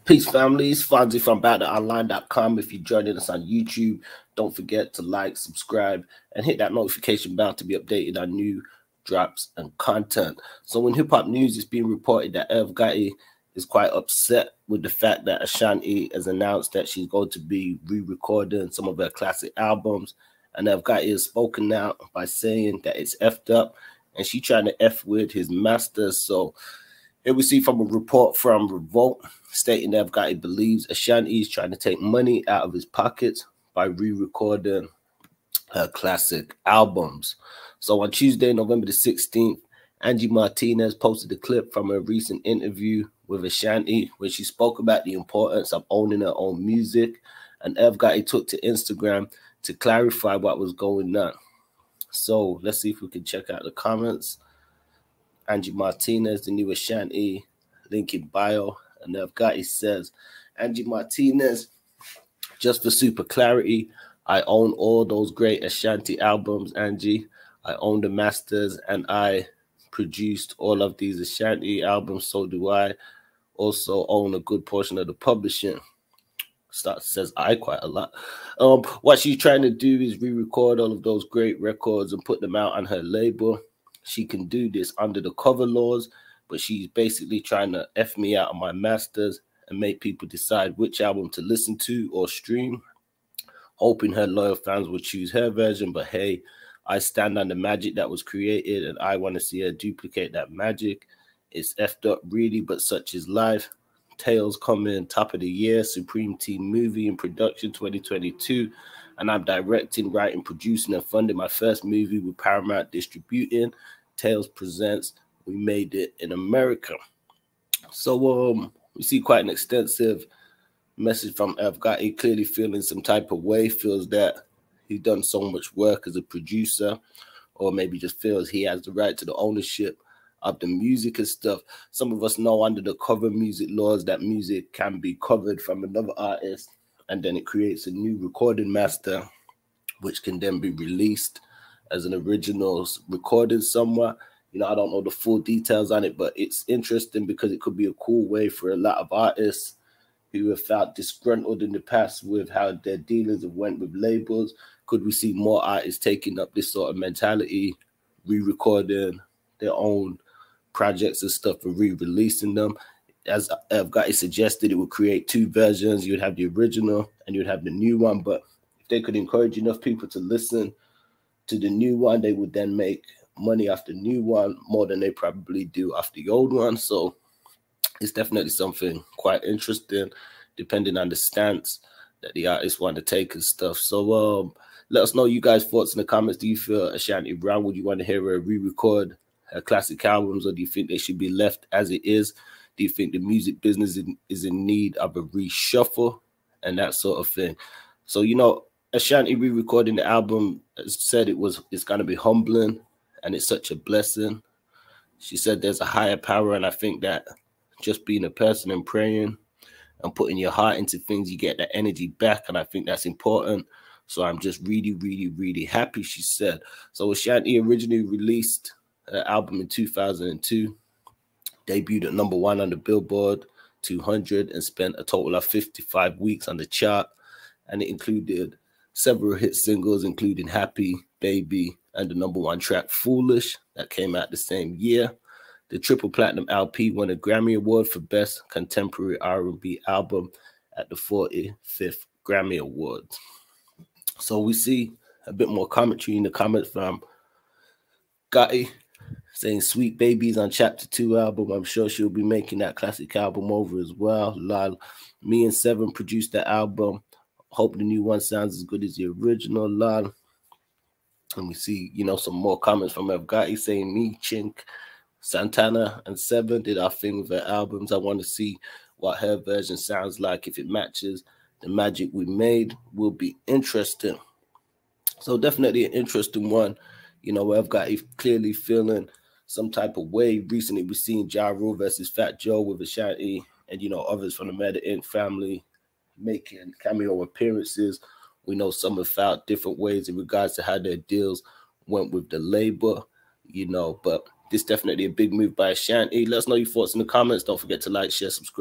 Peace, families. Fonzie from BatterOnline.com. If you're joining us on YouTube, don't forget to like, subscribe, and hit that notification bell to be updated on new drops and content. So in hip-hop news, it's being reported that Irv Gotti is quite upset with the fact that Ashanti has announced that she's going to be re-recording some of her classic albums. And Irv Gotti has spoken out by saying that it's effed up and she's trying to F with his masters. So here we see from a report from Revolt stating that Irv Gotti believes Ashanti is trying to take money out of his pockets by re-recording her classic albums. So on Tuesday, November the 16th, Angie Martinez posted a clip from a recent interview with Ashanti where she spoke about the importance of owning her own music, and Irv Gotti took to Instagram to clarify what was going on. So let's see if we can check out the comments. Angie Martinez, the new Ashanti, link in bio. And Irv Gotti says, Angie Martinez, just for super clarity, I own all those great Ashanti albums, Angie. I own the masters and I produced all of these Ashanti albums. So do I also own a good portion of the publishing. Says I quite a lot. What she's trying to do is re-record all of those great records and put them out on her label. She can do this under the cover laws, but she's basically trying to F me out of my masters and make people decide which album to listen to or stream, hoping her loyal fans will choose her version. But hey, I stand on the magic that was created and I want to see her duplicate that magic. It's effed up really, but such is life. Tales coming top of the year, Supreme Team movie in production 2022. And I'm directing, writing, producing, and funding my first movie with Paramount distributing. Tales presents We Made It in America. So we see quite an extensive message from Irv Gotti, clearly feeling some type of way, feels that he's done so much work as a producer, or maybe just feels he has the right to the ownership of the music and stuff. Some of us know under the cover music laws that music can be covered from another artist, and then it creates a new recording master, which can then be released as an original recording somewhere. You know, I don't know the full details on it, but it's interesting because it could be a cool way for a lot of artists who have felt disgruntled in the past with how their dealings have went with labels. Could we see more artists taking up this sort of mentality, re-recording their own projects and stuff and re-releasing them? As I've got it suggested, it would create two versions. You'd have the original and you'd have the new one. But if they could encourage enough people to listen to the new one, they would then make money off the new one more than they probably do off the old one. So it's definitely something quite interesting, depending on the stance that the artists want to take and stuff. So let us know you guys' thoughts in the comments. Do you feel Ashanti Brown, would you want to hear her re-record her classic albums, or do you think they should be left as it is? Do you think the music business is in need of a reshuffle and that sort of thing? So, you know, Ashanti re-recording the album said it's going to be humbling and it's such a blessing. She said there's a higher power, and I think that just being a person and praying and putting your heart into things, you get that energy back, and I think that's important. So I'm just really, really, really happy, she said. So Ashanti originally released her album in 2002, debuted at #1 on the Billboard 200 and spent a total of 55 weeks on the chart, and it included several hit singles, including Happy, Baby, and the #1 track Foolish that came out the same year. The triple platinum LP won a Grammy Award for Best Contemporary R&B Album at the 45th Grammy Awards. So we see a bit more commentary in the comments from Gotti saying Sweet Babies on Chapter 2 album. I'm sure she'll be making that classic album over as well. Lol. Me and Seven produced the album. Hope the new one sounds as good as the original. Lol. And we see, you know, some more comments from Irv Gotti saying me, Chink, Santana, and Seven did our thing with her albums. I want to see what her version sounds like. If it matches the magic we made, will be interesting. So definitely an interesting one. You know, Irv Gotti clearly feeling some type of way. Recently, we've seen Ja Rule versus Fat Joe with Ashanti, and, you know, others from the Murder Inc. family making cameo appearances. We know some have felt different ways in regards to how their deals went with the label, you know, but this definitely a big move by Ashanti. Let us know your thoughts in the comments. Don't forget to like, share, subscribe.